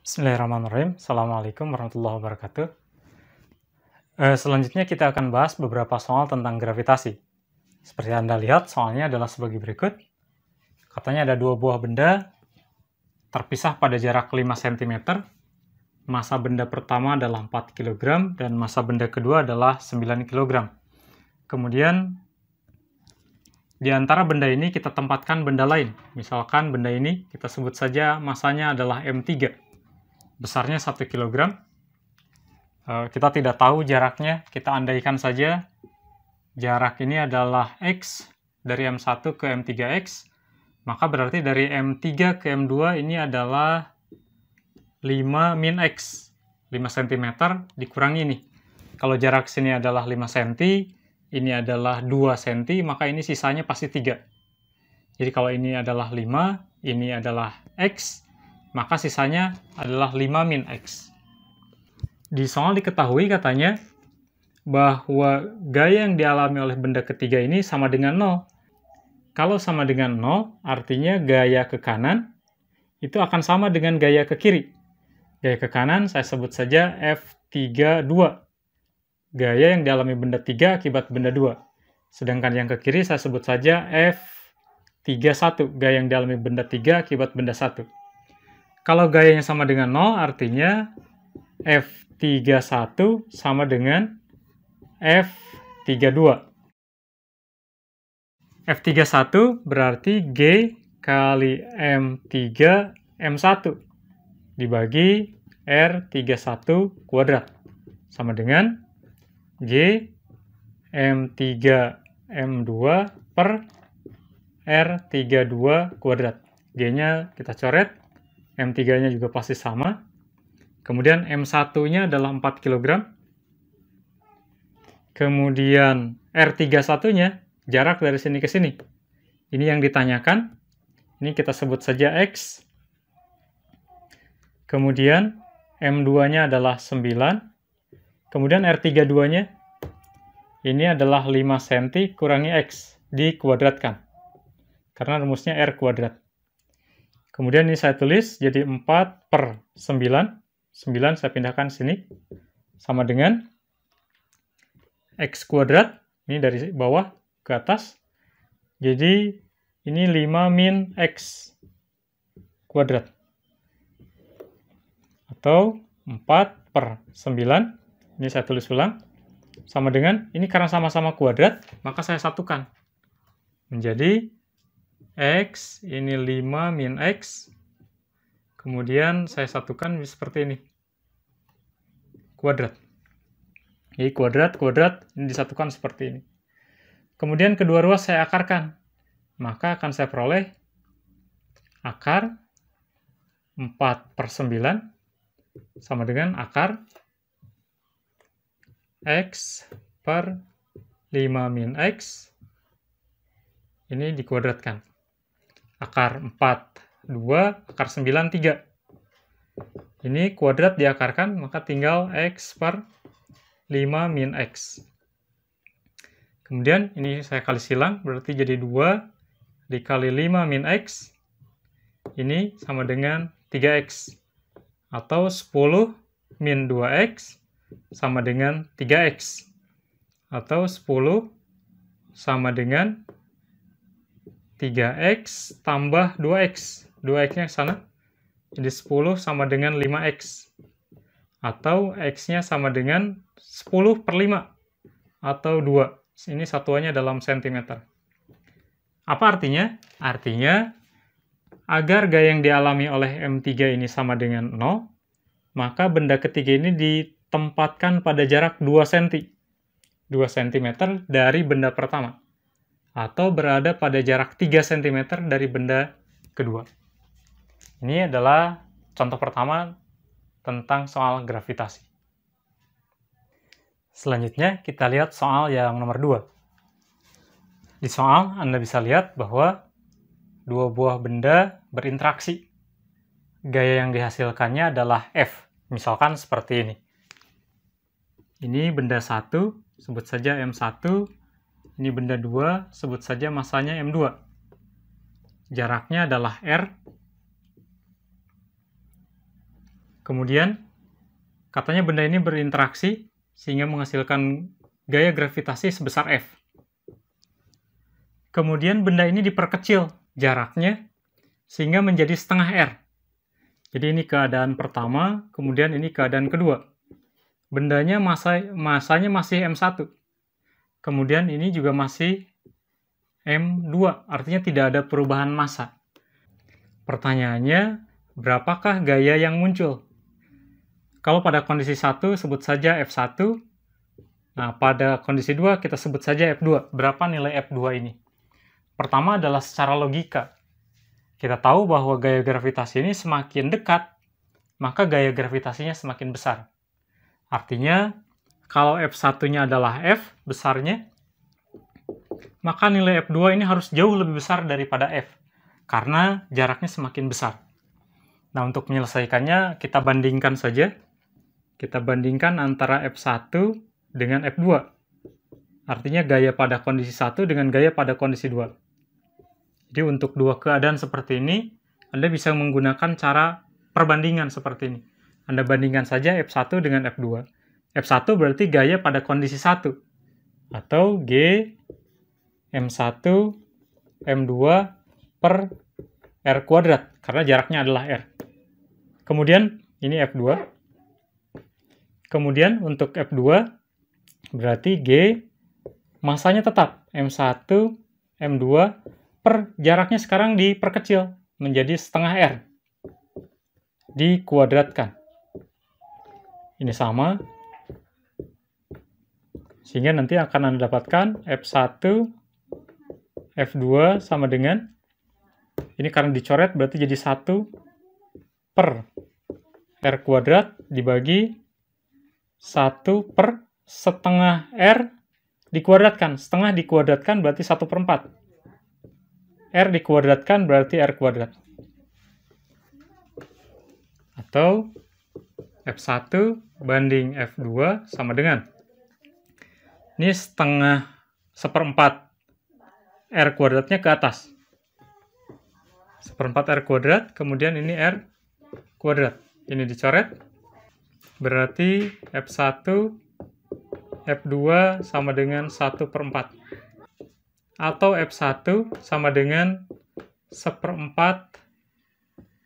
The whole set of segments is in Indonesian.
Bismillahirrahmanirrahim. Assalamualaikum warahmatullahi wabarakatuh. Selanjutnya kita akan bahas beberapa soal tentang gravitasi. Seperti Anda lihat, soalnya adalah sebagai berikut. Katanya ada dua buah benda terpisah pada jarak 5 cm. Massa benda pertama adalah 4 kg dan massa benda kedua adalah 9 kg. Kemudian di antara benda ini kita tempatkan benda lain. Misalkan benda ini kita sebut saja massanya adalah M3. Besarnya 1 kg. Kita tidak tahu jaraknya, kita andaikan saja jarak ini adalah X dari M1 ke M3X, maka berarti dari M3 ke M2 ini adalah 5 min X, 5 cm dikurangi ini. Kalau jarak sini adalah 5 cm, ini adalah 2 cm, maka ini sisanya pasti 3. Jadi kalau ini adalah 5, ini adalah X, maka sisanya adalah 5 min X. Di soal diketahui katanya bahwa gaya yang dialami oleh benda ketiga ini sama dengan 0. Kalau sama dengan 0, artinya gaya ke kanan itu akan sama dengan gaya ke kiri. Gaya ke kanan saya sebut saja F32. Gaya yang dialami benda 3 akibat benda 2. Sedangkan yang ke kiri saya sebut saja F31. Gaya yang dialami benda 3 akibat benda 1. Kalau gayanya sama dengan 0, artinya F31 sama dengan F32. F31 berarti G kali M3 M1 dibagi R31 kuadrat. Sama dengan G M3 M2 per R32 kuadrat. G-nya kita coret. M3-nya juga pasti sama. Kemudian M1-nya adalah 4 kg. Kemudian R31-nya jarak dari sini ke sini. Ini yang ditanyakan. Ini kita sebut saja X. Kemudian M2-nya adalah 9. Kemudian R32-nya ini adalah 5 cm kurangi X dikuadratkan. Karena rumusnya R kuadrat. Kemudian ini saya tulis jadi 4 per 9. 9 saya pindahkan sini. Sama dengan X kuadrat. Ini dari bawah ke atas. Jadi ini 5 min X kuadrat. Atau 4 per 9. Ini saya tulis ulang. Sama dengan, ini karena sama-sama kuadrat, maka saya satukan. Menjadi X, ini 5 min X, kemudian saya satukan seperti ini, kuadrat. Jadi kuadrat, ini disatukan seperti ini. Kemudian kedua ruas saya akarkan, maka akan saya peroleh akar 4 per 9 sama dengan akar X per 5 min X, ini dikuadratkan. Akar 4, 2, akar 9, 3. Ini kuadrat diakarkan, maka tinggal X per 5 min X. Kemudian ini saya kali silang, berarti jadi 2 dikali 5 min X. Ini sama dengan 3X. Atau 10 min 2X sama dengan 3X. Atau 10 sama dengan 3X tambah 2X. 2X-nya ke sana. Jadi 10 sama dengan 5X. Atau X-nya sama dengan 10 per 5. Atau 2. Ini satuannya dalam cm. Apa artinya? Artinya, agar gaya yang dialami oleh M3 ini sama dengan 0, maka benda ketiga ini ditempatkan pada jarak 2 cm. 2 cm dari benda pertama. Atau berada pada jarak 3 cm dari benda kedua. Ini adalah contoh pertama tentang soal gravitasi. Selanjutnya kita lihat soal yang nomor 2. Di soal Anda bisa lihat bahwa dua buah benda berinteraksi. Gaya yang dihasilkannya adalah F. Misalkan seperti ini. Ini benda 1, sebut saja M1. Ini benda 2, sebut saja massanya M2. Jaraknya adalah R. Kemudian, katanya benda ini berinteraksi sehingga menghasilkan gaya gravitasi sebesar F. Kemudian benda ini diperkecil jaraknya sehingga menjadi setengah R. Jadi ini keadaan pertama, kemudian ini keadaan kedua. Bendanya masanya masih M1. Kemudian ini juga masih M2, artinya tidak ada perubahan massa. Pertanyaannya, berapakah gaya yang muncul? Kalau pada kondisi 1 sebut saja F1, nah pada kondisi 2 kita sebut saja F2. Berapa nilai F2 ini? Pertama adalah secara logika. Kita tahu bahwa gaya gravitasi ini semakin dekat, maka gaya gravitasinya semakin besar. Artinya, kalau F1-nya adalah F besarnya, maka nilai F2 ini harus jauh lebih besar daripada F, karena jaraknya semakin besar. Nah, untuk menyelesaikannya, kita bandingkan saja. Kita bandingkan antara F1 dengan F2. Artinya gaya pada kondisi 1 dengan gaya pada kondisi 2. Jadi untuk dua keadaan seperti ini, Anda bisa menggunakan cara perbandingan seperti ini. Anda bandingkan saja F1 dengan F2. F1 berarti gaya pada kondisi 1. Atau G M1 M2 per R kuadrat. Karena jaraknya adalah R. Kemudian ini F2. Kemudian untuk F2 berarti G masanya tetap M1 M2 per jaraknya sekarang diperkecil menjadi setengah R. Dikuadratkan. Ini sama. Sehingga nanti akan Anda dapatkan F1 F2 sama dengan, ini karena dicoret berarti jadi 1 per R kuadrat dibagi 1 per setengah R dikuadratkan. Setengah dikuadratkan berarti 1/4. R dikuadratkan berarti R kuadrat. Atau F1 banding F2 sama dengan, ini setengah 1/4 R kuadratnya ke atas. 1/4 R kuadrat, kemudian ini R kuadrat. Ini dicoret, berarti F1 F2 sama dengan 1/4. Atau F1 sama dengan 1/4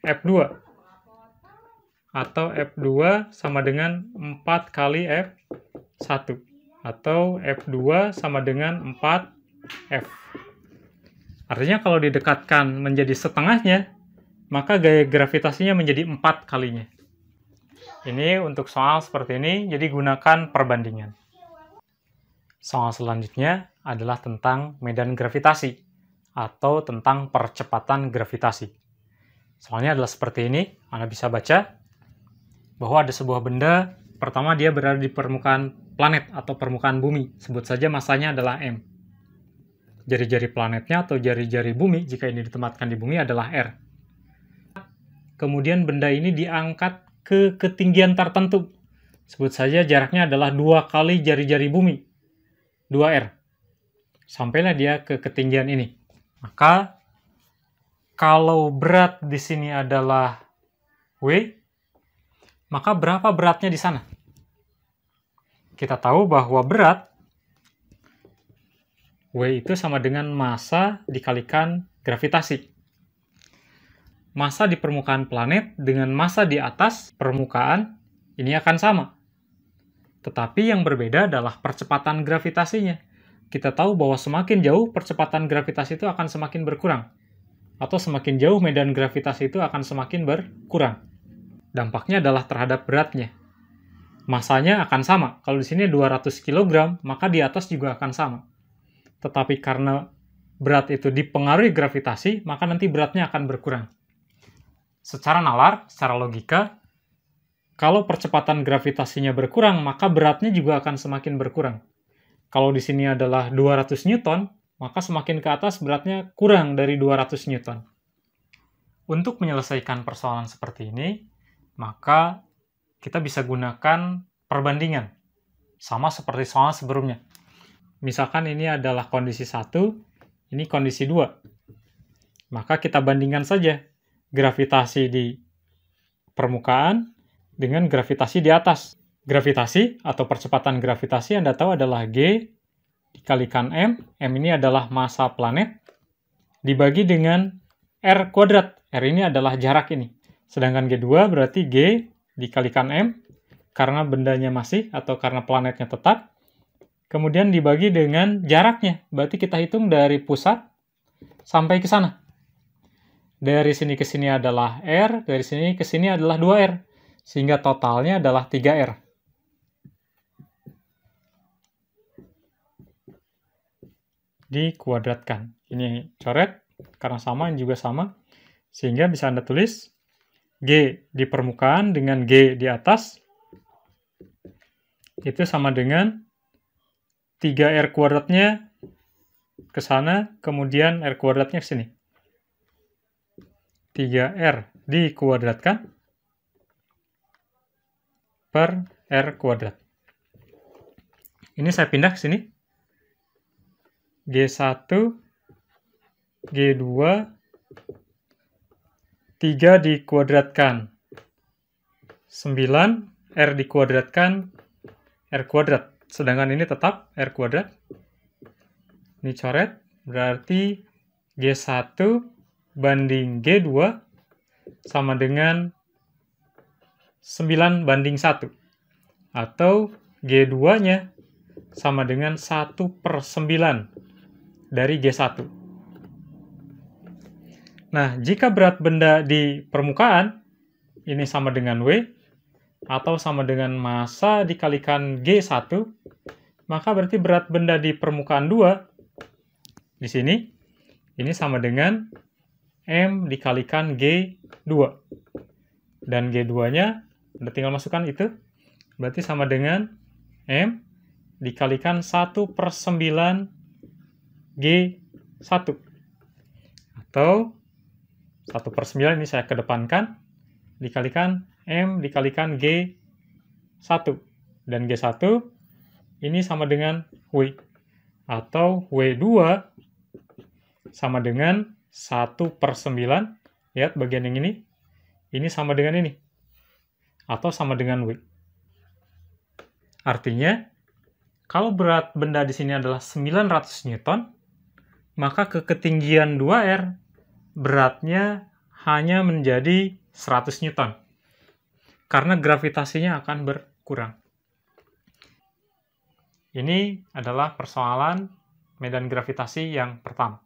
F2. Atau F2 sama dengan 4 kali F1. Atau F2 sama dengan 4F. Artinya kalau didekatkan menjadi setengahnya, maka gaya gravitasinya menjadi 4 kalinya. Ini untuk soal seperti ini, jadi gunakan perbandingan. Soal selanjutnya adalah tentang medan gravitasi atau tentang percepatan gravitasi. Soalnya adalah seperti ini, Anda bisa baca bahwa ada sebuah benda, pertama dia berada di permukaan planet atau permukaan bumi, sebut saja massanya adalah M. Jari-jari planetnya atau jari-jari bumi, jika ini ditempatkan di bumi adalah R. Kemudian benda ini diangkat ke ketinggian tertentu, sebut saja jaraknya adalah 2 kali jari-jari bumi, 2R. Sampailah dia ke ketinggian ini. Maka, kalau berat di sini adalah W, maka berapa beratnya di sana? Kita tahu bahwa berat W itu sama dengan massa dikalikan gravitasi. Massa di permukaan planet dengan massa di atas permukaan ini akan sama. Tetapi yang berbeda adalah percepatan gravitasinya. Kita tahu bahwa semakin jauh percepatan gravitasi itu akan semakin berkurang. Atau semakin jauh medan gravitasi itu akan semakin berkurang. Dampaknya adalah terhadap beratnya. Massanya akan sama. Kalau di sini 200 kg, maka di atas juga akan sama. Tetapi karena berat itu dipengaruhi gravitasi, maka nanti beratnya akan berkurang. Secara nalar, secara logika, kalau percepatan gravitasinya berkurang, maka beratnya juga akan semakin berkurang. Kalau di sini adalah 200 Newton, maka semakin ke atas beratnya kurang dari 200 Newton. Untuk menyelesaikan persoalan seperti ini, maka kita bisa gunakan perbandingan. Sama seperti soal sebelumnya. Misalkan ini adalah kondisi 1, ini kondisi 2. Maka kita bandingkan saja gravitasi di permukaan dengan gravitasi di atas. Gravitasi atau percepatan gravitasi Anda tahu adalah G dikalikan M. M ini adalah massa planet dibagi dengan R kuadrat. R ini adalah jarak ini. Sedangkan G2 berarti G dikalikan M karena bendanya masih atau karena planetnya tetap. Kemudian dibagi dengan jaraknya. Berarti kita hitung dari pusat sampai ke sana. Dari sini ke sini adalah R, dari sini ke sini adalah 2R. Sehingga totalnya adalah 3R. Dikuadratkan. Ini coret, karena sama, ini juga sama. Sehingga bisa Anda tulis G di permukaan dengan G di atas. Itu sama dengan 3R kuadratnya ke sana, kemudian R kuadratnya ke sini. 3R dikuadratkan per R kuadrat. Ini saya pindah ke sini. G1, G2, 3 dikuadratkan 9, R dikuadratkan R kuadrat. Sedangkan ini tetap R kuadrat. Ini coret, berarti G1 banding G2 sama dengan 9 banding 1. Atau G2-nya sama dengan 1/9 dari G1. Nah, jika berat benda di permukaan, ini sama dengan W, atau sama dengan massa dikalikan G1, maka berarti berat benda di permukaan 2, di sini, ini sama dengan M dikalikan G2. Dan G2-nya, Anda tinggal masukkan itu, berarti sama dengan M dikalikan 1/9 G1. Atau 1/9 ini saya kedepankan, dikalikan M dikalikan G1. Dan G1 ini sama dengan W. Atau W2 sama dengan 1/9. Lihat bagian yang ini sama dengan ini. Atau sama dengan W. Artinya, kalau berat benda di sini adalah 900 Newton, maka ke ketinggian 2R, beratnya hanya menjadi 100 Newton. Karena gravitasinya akan berkurang. Ini adalah persoalan medan gravitasi yang pertama.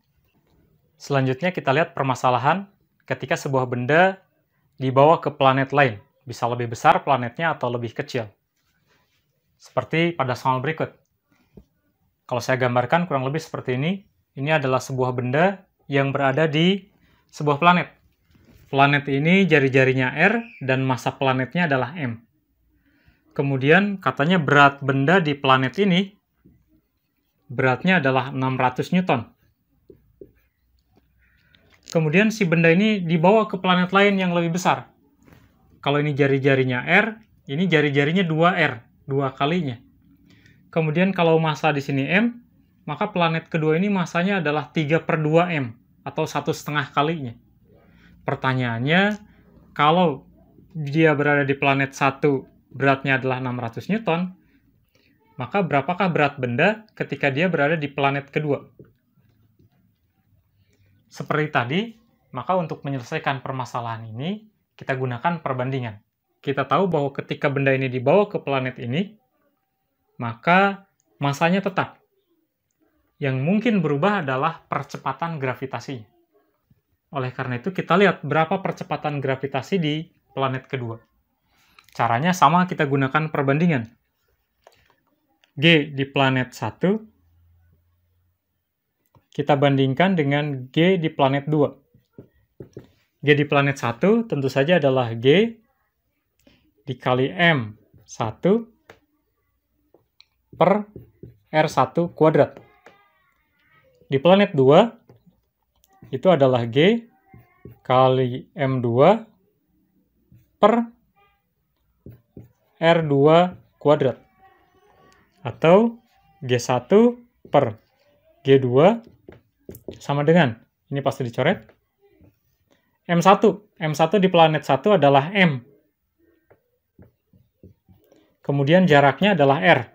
Selanjutnya kita lihat permasalahan ketika sebuah benda dibawa ke planet lain. Bisa lebih besar planetnya atau lebih kecil. Seperti pada soal berikut. Kalau saya gambarkan kurang lebih seperti ini. Ini adalah sebuah benda yang berada di sebuah planet. Planet ini jari-jarinya R dan massa planetnya adalah M. Kemudian katanya berat benda di planet ini beratnya adalah 600 Newton. Kemudian si benda ini dibawa ke planet lain yang lebih besar. Kalau ini jari-jarinya R, ini jari-jarinya 2R, 2 kalinya. Kemudian kalau massa di sini M, maka planet kedua ini massanya adalah 3/2M, atau 1,5 kalinya. Pertanyaannya, kalau dia berada di planet 1, beratnya adalah 600 Newton, maka berapakah berat benda ketika dia berada di planet kedua? Seperti tadi, maka untuk menyelesaikan permasalahan ini, kita gunakan perbandingan. Kita tahu bahwa ketika benda ini dibawa ke planet ini, maka massanya tetap. Yang mungkin berubah adalah percepatan gravitasinya. Oleh karena itu, kita lihat berapa percepatan gravitasi di planet kedua. Caranya sama, kita gunakan perbandingan. G di planet 1, kita bandingkan dengan G di planet 2. G di planet 1 tentu saja adalah G dikali M1 per R1 kuadrat. Di planet 2, itu adalah G kali M2 per R2 kuadrat. Atau G1 per G2 sama dengan, ini pasti dicoret, M1. M1 di planet 1 adalah M. kemudian jaraknya adalah R.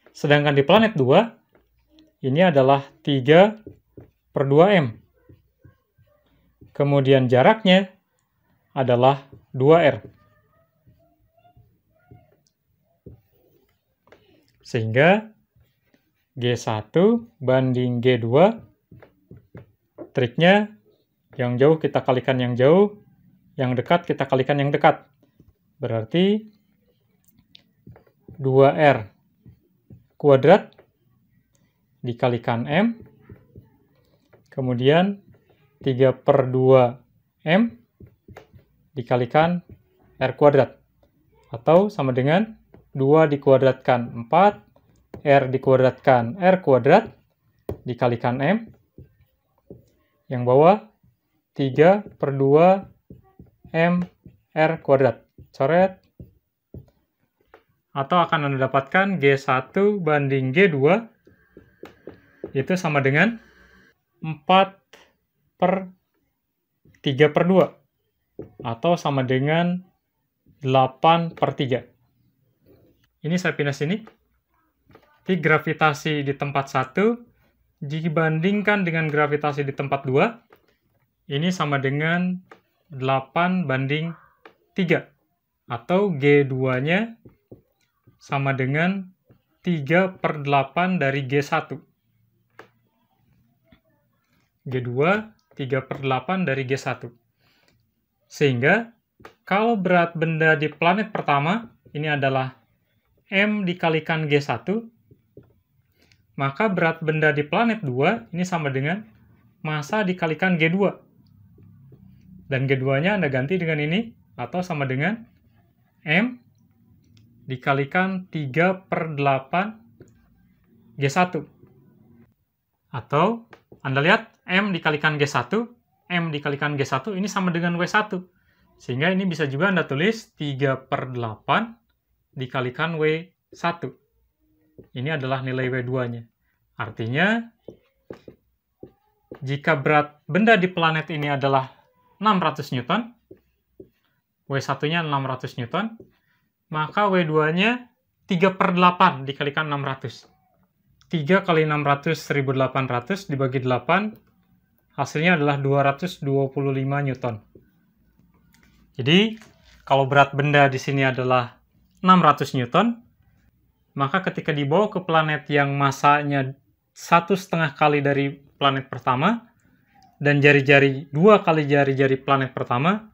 Sedangkan di planet 2, ini adalah 3/2M. Kemudian jaraknya adalah 2R. Sehingga G1 banding G2, triknya yang jauh kita kalikan yang jauh, yang dekat kita kalikan yang dekat. Berarti 2R kuadrat dikalikan M, kemudian 3/2M dikalikan R kuadrat. Atau sama dengan 2 dikuadratkan 4, R dikuadratkan R kuadrat, dikalikan M, yang bawah 3/2M R kuadrat. Coret. Atau akan Anda dapatkan G1 banding G2 itu sama dengan 4/3/2. Atau sama dengan 8/3. Ini saya pindah sini. Jadi gravitasi di tempat 1 dibandingkan dengan gravitasi di tempat 2, ini sama dengan 8/3. Atau G2-nya sama dengan 3/8 dari G1. G2 3/8 dari G1. Sehingga kalau berat benda di planet pertama ini adalah M dikalikan G1, maka berat benda di planet 2 ini sama dengan massa dikalikan G2. Dan G2-nya Anda ganti dengan ini, atau sama dengan M dikalikan 3/8 G1. Atau Anda lihat M dikalikan G1, M dikalikan G1 ini sama dengan W1. Sehingga ini bisa juga Anda tulis 3/8 dikalikan W1. Ini adalah nilai W2-nya. Artinya, jika berat benda di planet ini adalah 600 Newton, W1-nya 600 Newton, maka W2-nya 3/8 dikalikan 600. 3 kali 600, 1800 dibagi 8, hasilnya adalah 225 Newton. Jadi, kalau berat benda di sini adalah 600 Newton, maka ketika dibawa ke planet yang massanya 1,5 kali dari planet pertama, dan jari-jari 2 kali jari-jari planet pertama,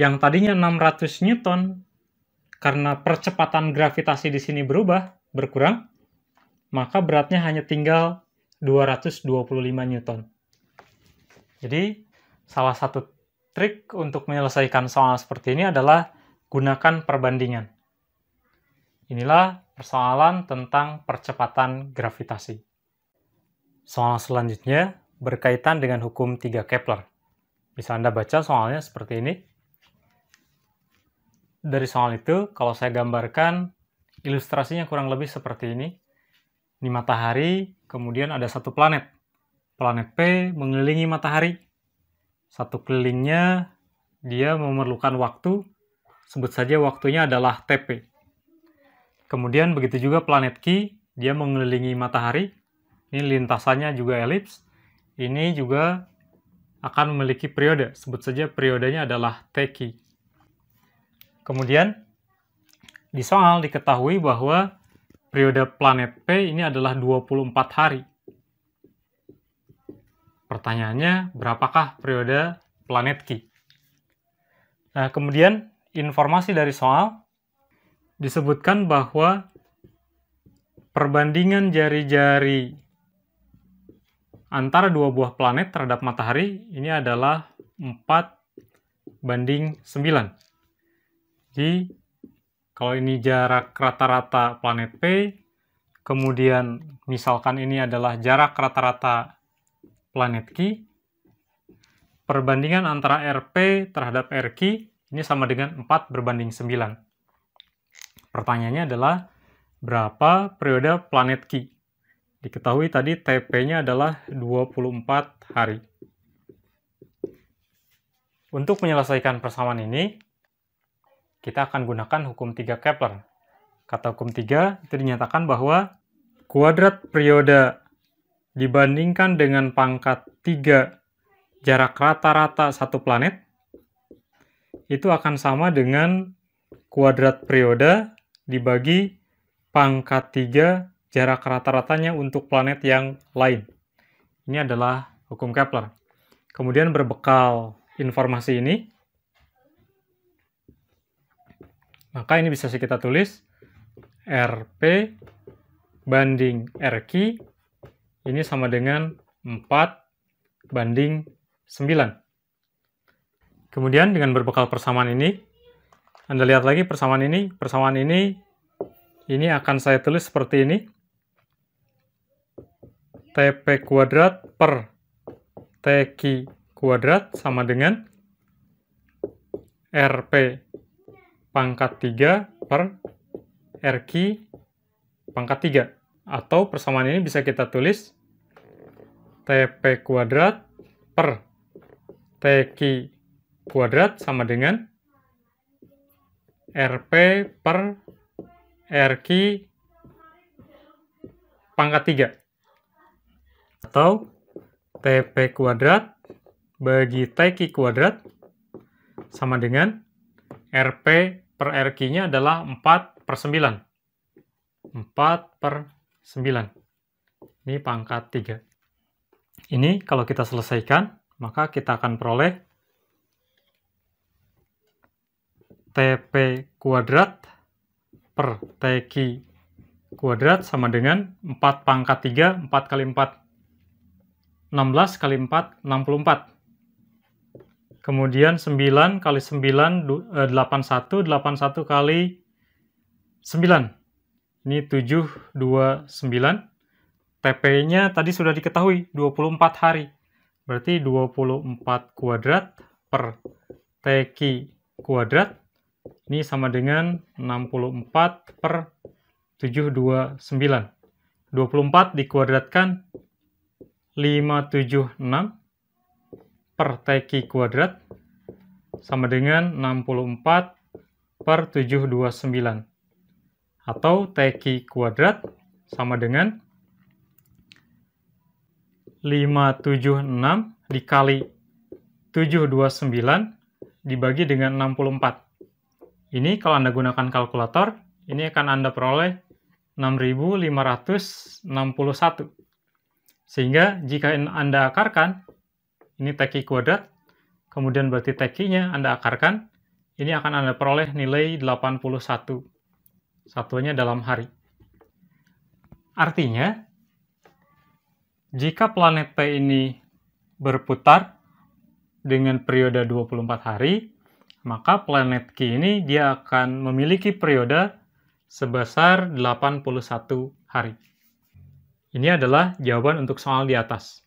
yang tadinya 600 Newton, karena percepatan gravitasi di sini berkurang, maka beratnya hanya tinggal 225 Newton. Jadi, salah satu trik untuk menyelesaikan soal seperti ini adalah gunakan perbandingan. Inilah persoalan tentang percepatan gravitasi. Soal selanjutnya berkaitan dengan hukum 3 Kepler. Bisa Anda baca soalnya seperti ini. Dari soal itu, kalau saya gambarkan, ilustrasinya kurang lebih seperti ini. Ini matahari, kemudian ada satu planet. Planet P mengelilingi matahari. Satu kelilingnya, dia memerlukan waktu, sebut saja waktunya adalah TP. Kemudian begitu juga planet Q, dia mengelilingi matahari. Ini lintasannya juga elips. Ini juga akan memiliki periode, sebut saja periodenya adalah TQ. Kemudian, di soal diketahui bahwa periode planet P ini adalah 24 hari. Pertanyaannya, berapakah periode planet Q? Nah, kemudian informasi dari soal disebutkan bahwa perbandingan jari-jari antara dua buah planet terhadap matahari ini adalah 4/9. Jadi, kalau ini jarak rata-rata planet P, kemudian misalkan ini adalah jarak rata-rata planet Q, perbandingan antara RP terhadap RQ ini sama dengan 4/9. Pertanyaannya adalah, berapa periode planet Q? Diketahui tadi TP-nya adalah 24 hari. Untuk menyelesaikan persamaan ini, kita akan gunakan hukum 3 Kepler. Kata hukum 3 itu dinyatakan bahwa kuadrat periode dibandingkan dengan pangkat 3 jarak rata-rata satu planet itu akan sama dengan kuadrat periode dibagi pangkat 3 jarak rata-ratanya untuk planet yang lain. Ini adalah hukum Kepler. Kemudian berbekal informasi ini, maka ini bisa kita tulis RP banding RQ ini sama dengan 4:9. Kemudian dengan berbekal persamaan ini, Anda lihat lagi persamaan ini akan saya tulis seperti ini. TP kuadrat per TQ kuadrat sama dengan RP pangkat 3 per RQ pangkat 3. Atau persamaan ini bisa kita tulis TP kuadrat per TQ kuadrat sama dengan RP per RQ pangkat 3. Atau TP kuadrat bagi TQ kuadrat sama dengan RP per RQ-nya adalah 4/9. 4/9. Ini pangkat 3. Ini kalau kita selesaikan, maka kita akan peroleh TP kuadrat per TQ kuadrat sama dengan 4/3, 4 kali 4, 16 kali 4, 64. Kemudian 9 kali 9, 81, 81 kali 9. Ini 729. TP-nya tadi sudah diketahui, 24 hari. Berarti 24 kuadrat per TQ kuadrat. Ini sama dengan 64/729. 24 dikuadratkan 576 per TQ kuadrat sama dengan 64/729. Atau TQ kuadrat sama dengan 576 dikali 729 dibagi dengan 64. Ini kalau Anda gunakan kalkulator, ini akan Anda peroleh 6.561. Sehingga jika Anda akarkan, ini TQ kuadrat, kemudian berarti TQ-nya Anda akarkan, ini akan Anda peroleh nilai 81. Satuannya dalam hari. Artinya, jika planet P ini berputar dengan periode 24 hari, maka planet Q ini dia akan memiliki periode sebesar 81 hari. Ini adalah jawaban untuk soal di atas.